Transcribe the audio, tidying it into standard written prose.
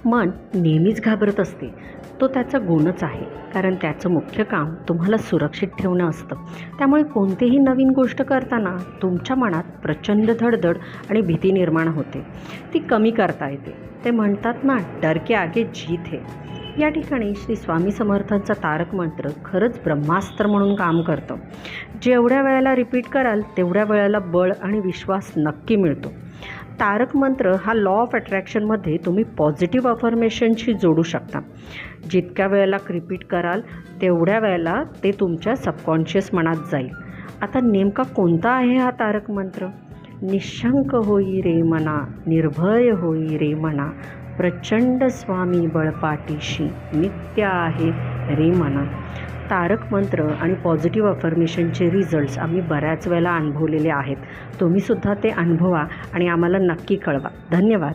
मन नेहमीच घाबरत असते. तो त्याचा गुणच आहे, कारण त्याचं मुख्य काम तुम्हाला सुरक्षित ठेवणं असतं. त्यामुळे कोणतीही नवीन गोष्ट करताना तुमच्या मनात प्रचंड धडधड आणि भीती निर्माण होते. ती कमी करता येते. ते म्हणतात ना, डर के आगे जीत है. या ठिकाणी श्री स्वामी समर्थांचा तारक मंत्र खरंच ब्रह्मास्त्र म्हणून काम करतं. जेवढ्या वेळेला रिपीट कराल तेवढ्या वेळेला बळ आणि विश्वास नक्की मिळतो. तारक मंत्र हा लॉ ऑफ अट्रॅक्शनमध्ये तुम्ही पॉझिटिव्ह अफर्मेशनशी जोडू शकता. जितक्या वेळेला रिपीट कराल तेवढ्या वेळेला ते तुमच्या सबकॉन्शियस मनात जाईल. आता नेमका कोणता आहे हा तारक मंत्र? निशंक होई रे मना, निर्भय होई रे मना, प्रचंड स्वामी बळपाठीशी, नित्य आहे रे मना. तारक मंत्र आणि पॉझिटिव्ह अफर्मेशनचे रिझल्ट्स आम्ही बऱ्याच वेळेला अनुभवलेले आहेत. तुम्हीसुद्धा ते अनुभवा आणि आम्हाला नक्की कळवा. धन्यवाद.